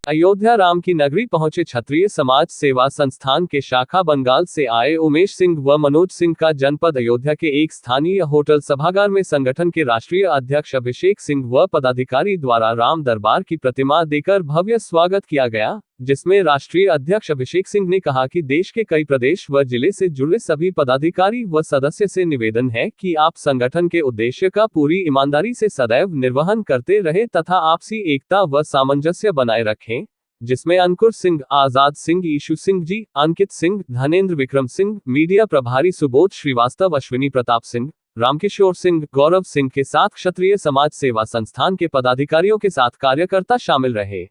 अयोध्या राम की नगरी पहुंचे क्षत्रिय समाज सेवा संस्थान के शाखा बंगाल से आए उमेश सिंह व मनोज सिंह का जनपद अयोध्या के एक स्थानीय होटल सभागार में संगठन के राष्ट्रीय अध्यक्ष अभिषेक सिंह व पदाधिकारी द्वारा राम दरबार की प्रतिमा देकर भव्य स्वागत किया गया, जिसमें राष्ट्रीय अध्यक्ष अभिषेक सिंह ने कहा कि देश के कई प्रदेश व जिले से जुड़े सभी पदाधिकारी व सदस्य से निवेदन है कि आप संगठन के उद्देश्य का पूरी ईमानदारी से सदैव निर्वहन करते रहे तथा आपसी एकता व सामंजस्य बनाए रखें, जिसमें अंकुर सिंह, आजाद सिंह, ईशु सिंह जी, अंकित सिंह, धनेन्द्र विक्रम सिंह, मीडिया प्रभारी सुबोध श्रीवास्तव, अश्विनी प्रताप सिंह, रामकिशोर सिंह, गौरव सिंह के साथ क्षत्रिय समाज सेवा संस्थान के पदाधिकारियों के साथ कार्यकर्ता शामिल रहे।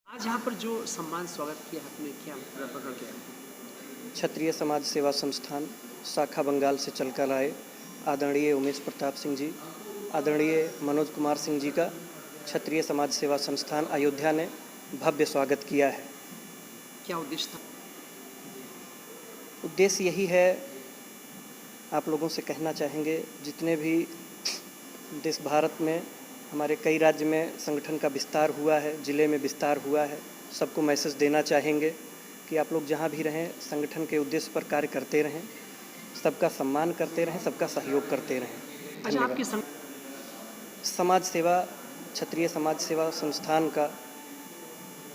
आज यहाँ पर जो सम्मान स्वागत किया आपने, क्या प्रकरण किया? क्षत्रिय समाज सेवा संस्थान शाखा बंगाल से चलकर आए आदरणीय उमेश प्रताप सिंह जी, आदरणीय मनोज कुमार सिंह जी का क्षत्रिय समाज सेवा संस्थान अयोध्या ने भव्य स्वागत किया है। क्या उद्देश्य था? उद्देश्य यही है, आप लोगों से कहना चाहेंगे, जितने भी देश भारत में हमारे कई राज्य में संगठन का विस्तार हुआ है, ज़िले में विस्तार हुआ है, सबको मैसेज देना चाहेंगे कि आप लोग जहाँ भी रहें संगठन के उद्देश्य पर कार्य करते रहें, सबका सम्मान करते रहें, सबका सहयोग करते रहें। अच्छा, आपकी समाज सेवा, क्षत्रिय समाज सेवा संस्थान का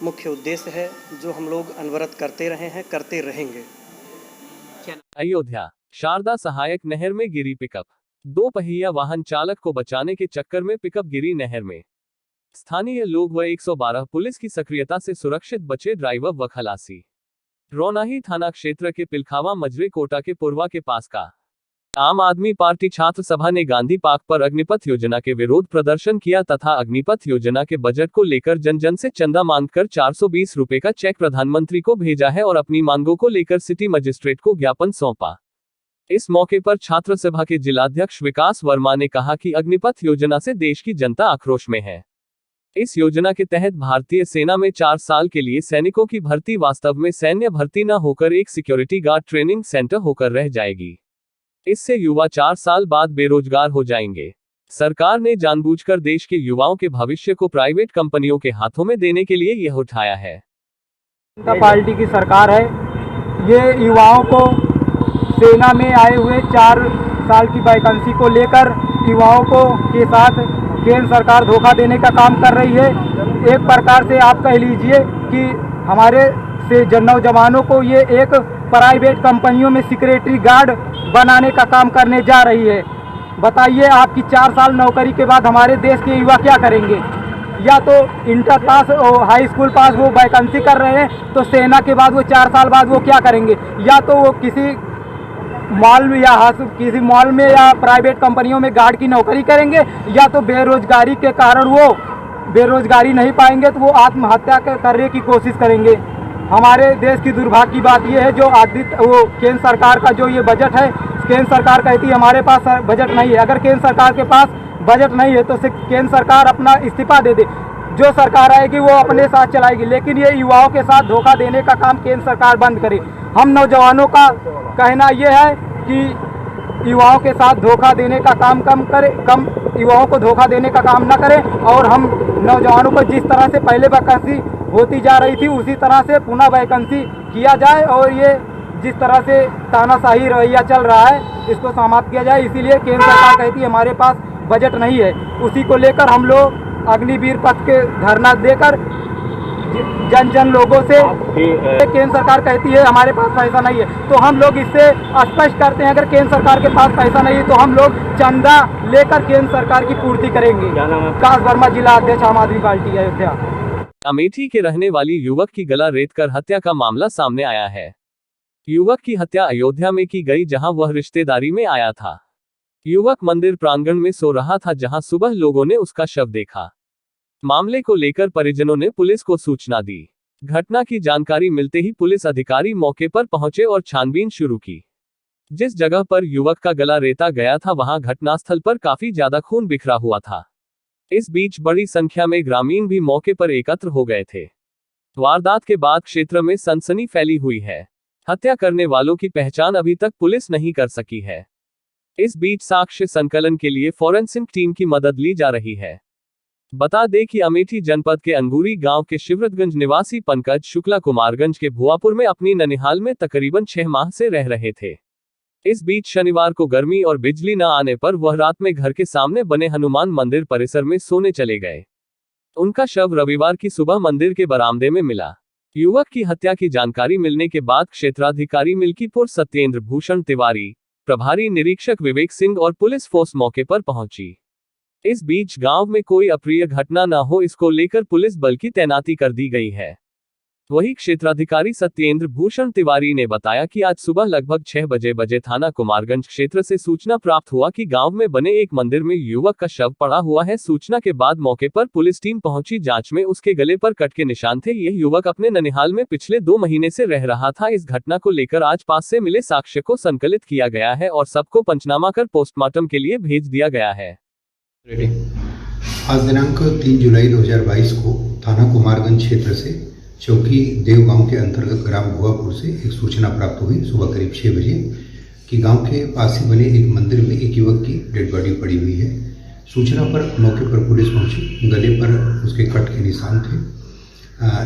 मुख्य उद्देश्य है जो हम लोग अनवरत करते रहे हैं, करते रहेंगे। अयोध्या शारदा सहायक नहर में गिरी पिकअप, 2 पहिया वाहन चालक को बचाने के चक्कर में पिकअप गिरी नहर में। स्थानीय लोग व 112 पुलिस की सक्रियता से सुरक्षित बचे ड्राइवर व खलासी। रौनाही थाना क्षेत्र के पिलखावा मजरे कोटा के पुरवा के पास का आम आदमी पार्टी छात्र सभा ने गांधी पार्क पर अग्निपथ योजना के विरोध प्रदर्शन किया तथा अग्निपथ योजना के बजट को लेकर जन जन से चंदा मांगकर 420 रुपए का चेक प्रधानमंत्री को भेजा है और अपनी मांगों को लेकर सिटी मजिस्ट्रेट को ज्ञापन सौंपा। इस मौके पर छात्र सभा के जिलाध्यक्ष विकास वर्मा ने कहा कि अग्निपथ योजना से देश की जनता आक्रोश में है। इस योजना के तहत भारतीय सेना में 4 साल के लिए सैनिकों की भर्ती वास्तव में सैन्य भर्ती न होकर एक सिक्योरिटी गार्ड ट्रेनिंग सेंटर होकर रह जाएगी। इससे युवा 4 साल बाद बेरोजगार हो जाएंगे। सरकार ने जानबूझकर देश के युवाओं के भविष्य को प्राइवेट कंपनियों के हाथों में देने के लिए यह उठाया है। पार्टी की सरकार है, ये युवाओं को सेना में आए हुए 4 साल की वैकेंसी को लेकर युवाओं को के साथ केंद्र सरकार धोखा देने का काम कर रही है। एक प्रकार से आप कह लीजिए कि हमारे से नौजवानों को ये एक प्राइवेट कंपनियों में सिक्योरिटी गार्ड बनाने का काम करने जा रही है। बताइए, आपकी 4 साल नौकरी के बाद हमारे देश के युवा क्या करेंगे? या तो इंटर पास और हाई स्कूल पास वो वैकेंसी कर रहे हैं, तो सेना के बाद वो 4 साल बाद वो क्या करेंगे? या तो वो किसी मॉल में या प्राइवेट कंपनियों में गार्ड की नौकरी करेंगे, या तो बेरोजगारी के कारण वो बेरोजगारी नहीं पाएंगे तो वो आत्महत्या करने की कोशिश करेंगे। हमारे देश की दुर्भाग्य की बात यह है, जो वो केंद्र सरकार का जो ये बजट है, केंद्र सरकार कहती है हमारे पास बजट नहीं है। अगर केंद्र सरकार के पास बजट नहीं है तो केंद्र सरकार अपना इस्तीफा दे दे, जो सरकार आएगी वो अपने साथ चलाएगी, लेकिन ये युवाओं के साथ धोखा देने का काम केंद्र सरकार बंद करे। हम नौजवानों का कहना यह है कि युवाओं के साथ धोखा देने का काम युवाओं को धोखा देने का काम न करें, और हम नौजवानों को जिस तरह से पहले वैकेंसी होती जा रही थी उसी तरह से पुनः वैकेंसी किया जाए, और ये जिस तरह से तानाशाही रवैया चल रहा है इसको समाप्त किया जाए। इसीलिए केंद्र सरकार कहती है हमारे पास बजट नहीं है, उसी को लेकर हम लोग अग्निवीर पथ के धरना देकर जन लोगों से, केंद्र सरकार कहती है हमारे पास पैसा नहीं है, तो हम लोग इससे स्पष्ट करते हैं अगर केंद्र सरकार के पास पैसा नहीं है तो हम लोग चंदा लेकर केंद्र सरकार की पूर्ति करेंगे। विकास वर्मा, जिला अध्यक्ष आम आदमी पार्टी अयोध्या। अमेठी के रहने वाली युवक की गला रेतकर हत्या का मामला सामने आया है। युवक की हत्या अयोध्या में की गई जहां वह रिश्तेदारी में आया था। युवक मंदिर प्रांगण में सो रहा था जहां सुबह लोगों ने उसका शव देखा। मामले को लेकर परिजनों ने पुलिस को सूचना दी। घटना की जानकारी मिलते ही पुलिस अधिकारी मौके पर पहुंचे और छानबीन शुरू की। जिस जगह पर युवक का गला रेता गया था वहां घटनास्थल पर काफी ज्यादा खून बिखरा हुआ था। इस बीच बड़ी संख्या में ग्रामीण भी मौके पर एकत्र हो गए थे। वारदात के बाद क्षेत्र में सनसनी फैली हुई है। हत्या करने वालों की पहचान अभी तक पुलिस नहीं कर सकी है। इस बीच साक्ष्य संकलन के लिए फॉरेंसिक टीम की मदद ली जा रही है। बता दें कि अमेठी जनपद के अंगूरी गांव के शिवरतगंज निवासी पंकज शुक्ला कुमारगंज के भुआपुर में अपनी ननिहाल में तकरीबन 6 माह से रह रहे थे। इस बीच शनिवार को गर्मी और बिजली न आने पर वह रात में घर के सामने बने हनुमान मंदिर परिसर में सोने चले गए। उनका शव रविवार की सुबह मंदिर के बरामदे में मिला। युवक की हत्या की जानकारी मिलने के बाद क्षेत्राधिकारी मिल्कीपुर सत्येंद्र भूषण तिवारी, प्रभारी निरीक्षक विवेक सिंह और पुलिस फोर्स मौके पर पहुंची। इस बीच गांव में कोई अप्रिय घटना न हो, इसको लेकर पुलिस बल की तैनाती कर दी गई है। वहीं क्षेत्राधिकारी सत्येंद्र भूषण तिवारी ने बताया कि आज सुबह लगभग 6 बजे थाना कुमारगंज क्षेत्र से सूचना प्राप्त हुआ कि गांव में बने एक मंदिर में युवक का शव पड़ा हुआ है। सूचना के बाद मौके पर पुलिस टीम पहुंची। जांच में उसके गले पर कट के निशान थे। यह युवक अपने ननिहाल में पिछले 2 महीने से रह रहा था। इस घटना को लेकर आज पास से मिले साक्ष्य को संकलित किया गया है और सबको पंचनामा कर पोस्टमार्टम के लिए भेज दिया गया है। आज दिनांक 3 जुलाई 2022 को थाना कुमारगंज क्षेत्र से चौकी देवगांव के अंतर्गत ग्राम भुआपुर से एक सूचना प्राप्त हुई सुबह करीब 6 बजे कि गांव के पास ही बने एक मंदिर में एक युवक की डेड बॉडी पड़ी हुई है। सूचना पर मौके पर पुलिस पहुंची। गले पर उसके कट के निशान थे।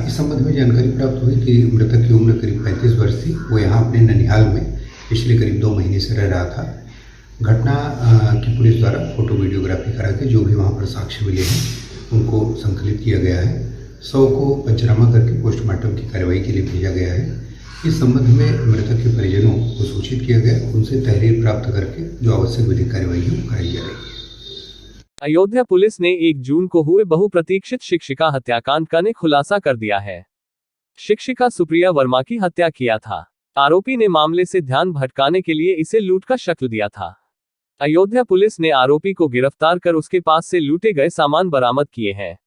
इस संबंध में जानकारी प्राप्त हुई कि मृतक की उम्र करीब 35 वर्ष थी। वो यहाँ अपने ननिहाल में पिछले करीब 2 महीने से रह रहा था। घटना की पुलिस द्वारा फोटो वीडियोग्राफी करा के जो भी वहाँ पर साक्ष्य मिले हैं उनको संकलित किया गया है। शव को पंचनामा करके पोस्टमार्टम की कार्रवाई के लिए भेजा गया है। इस संबंध में मृतक के परिजनों को सूचित किया गया। उनसे तहरीर प्राप्त करके जो आवश्यक विधिक कार्रवाई है वो कराई जा रही है। अयोध्या पुलिस ने 1 जून को हुए बहुप्रतीक्षित शिक्षिका हत्याकांड का ने खुलासा कर दिया है। शिक्षिका सुप्रिया वर्मा की हत्या किया था। आरोपी ने मामले से ध्यान भटकाने के लिए इसे लूट का शक्ल दिया था। अयोध्या पुलिस ने आरोपी को गिरफ्तार कर उसके पास से लूटे गए सामान बरामद किए हैं।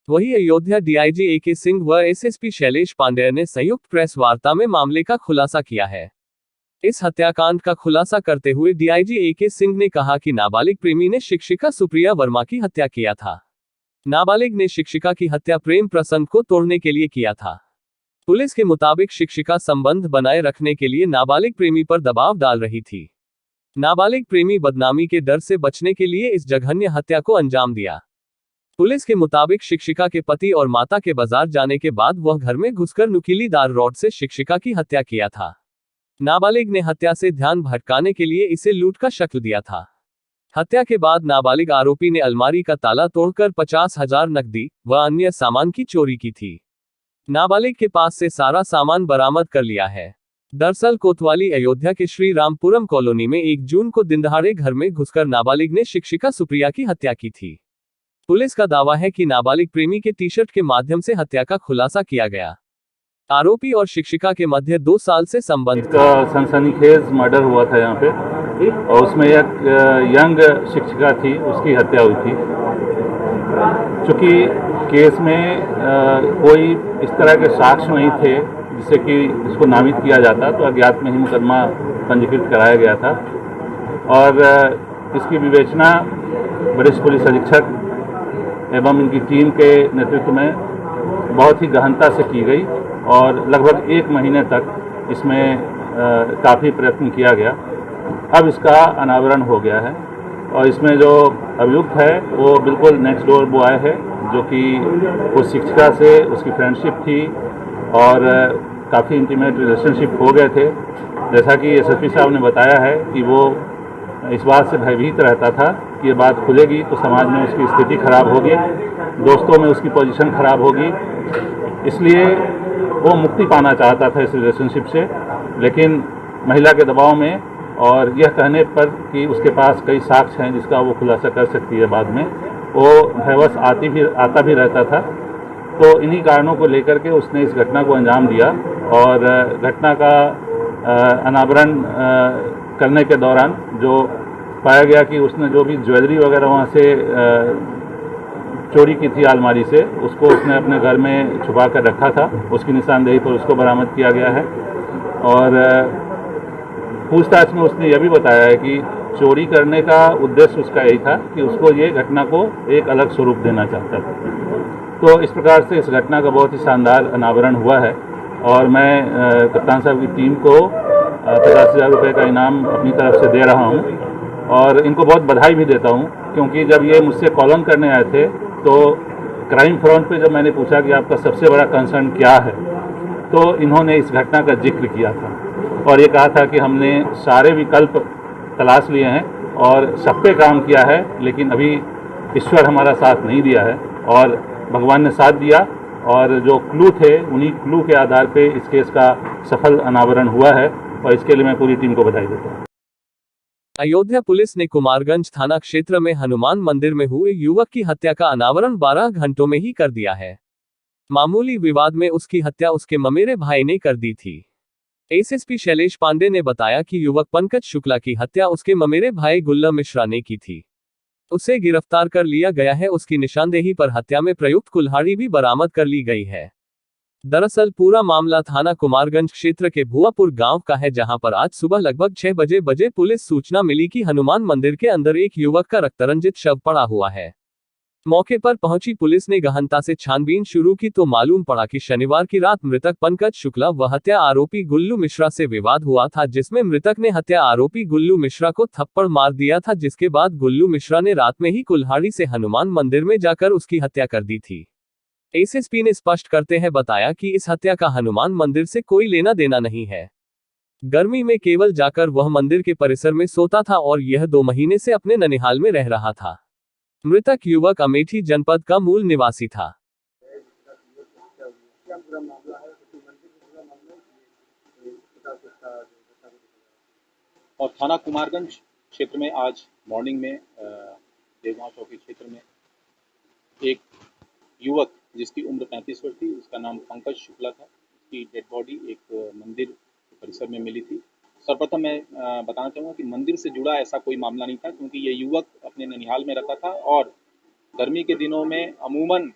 वहीं अयोध्या डीआईजी AK सिंह व SSP शैलेश पांडेय ने संयुक्त प्रेस वार्ता में मामले का खुलासा किया है। इस हत्याकांड का खुलासा करते हुए डीआईजी AK सिंह ने कहा कि नाबालिग प्रेमी ने शिक्षिका सुप्रिया वर्मा की हत्या किया था। नाबालिग ने शिक्षिका की हत्या प्रेम प्रसंग को तोड़ने के लिए किया था। पुलिस के मुताबिक शिक्षिका संबंध बनाए रखने के लिए नाबालिग प्रेमी पर दबाव डाल रही थी। नाबालिग प्रेमी बदनामी के डर से बचने के लिए इस जघन्य हत्या को अंजाम दिया। पुलिस के मुताबिक शिक्षिका के पति और माता के बाजार जाने के बाद वह घर में घुसकर नुकीली दार रॉड से शिक्षिका की हत्या किया था। नाबालिग ने हत्या से ध्यान भटकाने के लिए इसे लूट का शक्ल दिया था। हत्या के बाद नाबालिग आरोपी ने अलमारी का ताला तोड़कर 50,000 नकदी व अन्य सामान की चोरी की थी। नाबालिग के पास से सारा सामान बरामद कर लिया है। दरअसल कोतवाली अयोध्या के श्री रामपुरम कॉलोनी में 1 जून को दिनदहाड़े घर में घुसकर नाबालिग ने शिक्षिका सुप्रिया की हत्या की थी। पुलिस का दावा है कि नाबालिग प्रेमी के टी-शर्ट के माध्यम से हत्या का खुलासा किया गया। आरोपी और शिक्षिका के मध्य 2 साल से संबंध का सनसनीखेज मर्डर हुआ था यहाँ पे और उसमें एक यंग शिक्षिका थी, उसकी हत्या हुई थी। चूँकि केस में कोई इस तरह के साक्ष्य नहीं थे जिससे कि इसको नामित किया जाता, तो अज्ञात में ही मुकदमा पंजीकृत कराया गया था और इसकी विवेचना वरिष्ठ पुलिस अधीक्षक एवं इनकी टीम के नेतृत्व में बहुत ही गहनता से की गई और लगभग 1 महीने तक इसमें काफ़ी प्रयत्न किया गया। अब इसका अनावरण हो गया है और इसमें जो अभियुक्त है वो बिल्कुल नेक्स्ट डोर बॉय है, जो कि उस शिक्षिका से उसकी फ्रेंडशिप थी और काफ़ी इंटीमेट रिलेशनशिप हो गए थे। जैसा कि SSP साहब ने बताया है कि वो इस बात से भयभीत रहता था कि ये बात खुलेगी तो समाज में उसकी स्थिति खराब होगी, दोस्तों में उसकी पोजीशन खराब होगी, इसलिए वो मुक्ति पाना चाहता था इस रिलेशनशिप से। लेकिन महिला के दबाव में और यह कहने पर कि उसके पास कई साक्ष्य हैं जिसका वो खुलासा कर सकती है बाद में, वो भयवश आता भी रहता था। तो इन्हीं कारणों को लेकर के उसने इस घटना को अंजाम दिया और घटना का अनावरण करने के दौरान जो पाया गया कि उसने जो भी ज्वेलरी वगैरह वहाँ से चोरी की थी अलमारी से, उसको उसने अपने घर में छुपा कर रखा था। उसकी निशानदेही पर उसको बरामद किया गया है और पूछताछ में उसने यह भी बताया है कि चोरी करने का उद्देश्य उसका यही था कि उसको ये घटना को एक अलग स्वरूप देना चाहता था। तो इस प्रकार से इस घटना का बहुत ही शानदार अनावरण हुआ है और मैं कप्तान साहब की टीम को 50,000 रुपये का इनाम अपनी तरफ से दे रहा हूं और इनको बहुत बधाई भी देता हूं, क्योंकि जब ये मुझसे कॉलम करने आए थे तो क्राइम फ्रंट पे जब मैंने पूछा कि आपका सबसे बड़ा कंसर्न क्या है, तो इन्होंने इस घटना का जिक्र किया था और ये कहा था कि हमने सारे विकल्प तलाश लिए हैं और सब पे काम किया है, लेकिन अभी ईश्वर हमारा साथ नहीं दिया है और भगवान ने साथ दिया और जो क्लू थे उन्हीं क्लू के आधार पे इस केस का सफल अनावरण हुआ है और इसके लिए मैं पूरी टीम को बधाई देता हूँ। अयोध्या पुलिस ने कुमारगंज थाना क्षेत्र में हनुमान मंदिर में हुए युवक की हत्या का अनावरण 12 घंटों में ही कर दिया है। मामूली विवाद में उसकी हत्या उसके ममेरे भाई ने कर दी थी। एसएसपी शैलेश पांडे ने बताया कि युवक पंकज शुक्ला की हत्या उसके ममेरे भाई गुल्ला मिश्रा ने की थी। उसे गिरफ्तार कर लिया गया है। उसकी निशानदेही पर हत्या में प्रयुक्त कुल्हाड़ी भी बरामद कर ली गई है। दरअसल पूरा मामला थाना कुमारगंज क्षेत्र के भुआपुर गांव का है, जहां पर आज सुबह लगभग 6 बजे पुलिस सूचना मिली कि हनुमान मंदिर के अंदर एक युवक का रक्तरंजित शव पड़ा हुआ है। मौके पर पहुंची पुलिस ने गहनता से छानबीन शुरू की तो मालूम पड़ा कि शनिवार की रात मृतक पंकज शुक्ला व हत्या आरोपी गुल्लू मिश्रा से विवाद हुआ था, जिसमें मृतक ने हत्या आरोपी गुल्लू मिश्रा को थप्पड़ मार दिया था, जिसके बाद गुल्लू मिश्रा ने रात में ही कुल्हाड़ी से हनुमान मंदिर में जाकर उसकी हत्या कर दी थी। एसएसपी ने स्पष्ट करते हैं बताया कि इस हत्या का हनुमान मंदिर से कोई लेना देना नहीं है। गर्मी में केवल जाकर वह मंदिर के परिसर में सोता था और यह 2 महीने से अपने ननिहाल में रह रहा था। मृतक युवक अमेठी जनपद का मूल निवासी था। और थाना कुमारगंज क्षेत्र में आज मॉर्निंग में देवगांव चौकी क्षेत्र में एक युवक जिसकी उम्र 35 वर्ष थी, उसका नाम पंकज शुक्ला था, उसकी डेड बॉडी एक मंदिर परिसर में मिली थी। सर्वप्रथम मैं बताना चाहूँगा कि मंदिर से जुड़ा ऐसा कोई मामला नहीं था, क्योंकि ये युवक अपने ननिहाल में रहता था और गर्मी के दिनों में अमूमन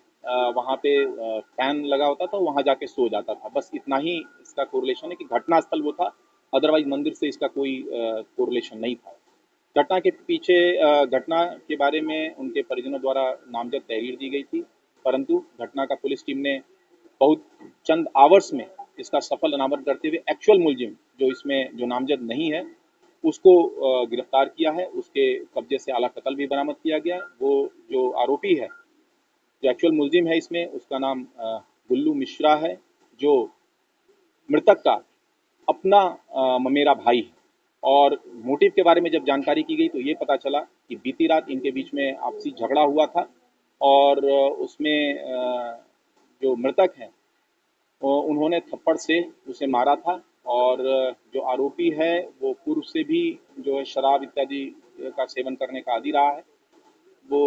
वहाँ पे फैन लगा होता था, वहाँ जाके सो जाता था। बस इतना ही इसका कोरिलेशन है कि घटनास्थल वो था, अदरवाइज मंदिर से इसका कोई कोरिलेशन नहीं था। घटना के पीछे घटना के बारे में उनके परिजनों द्वारा नामजद तहरीर दी गई थी, परंतु घटना का पुलिस टीम ने बहुत चंद आवर्स में इसका सफल अनावरण करते हुए एक्चुअल मुलजिम जो इसमें जो नामजद नहीं है उसको गिरफ्तार किया है। उसके कब्जे से आला कत्ल भी बरामद किया गया। वो जो आरोपी है, जो एक्चुअल मुलजिम है इसमें, उसका नाम गुल्लू मिश्रा है, जो मृतक का अपना ममेरा भाई है। और मोटिव के बारे में जब जानकारी की गई तो ये पता चला कि बीती रात इनके बीच में आपसी झगड़ा हुआ था और उसमें जो मृतक हैं उन्होंने थप्पड़ से उसे मारा था। और जो आरोपी है वो पूर्व से भी जो है शराब इत्यादि का सेवन करने का आदी रहा है। वो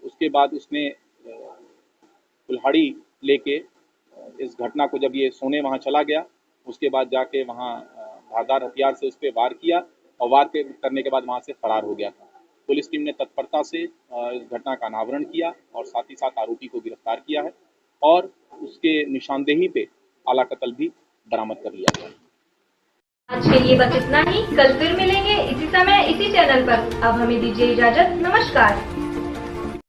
उसके बाद उसने कुल्हाड़ी लेके इस घटना को, जब ये सोने वहाँ चला गया, उसके बाद जाके वहाँ धारदार हथियार से उस पर वार किया और वार करने के बाद वहाँ से फरार हो गया था। पुलिस टीम ने तत्परता से इस घटना का अनावरण किया और साथ ही साथ आरोपी को गिरफ्तार किया है और उसके निशानदेही पे आला कत्ल भी बरामद कर लिया गया। आज के लिए बस इतना ही। कल फिर मिलेंगे इसी समय इसी चैनल पर। अब हमें दीजिए इजाजत। नमस्कार।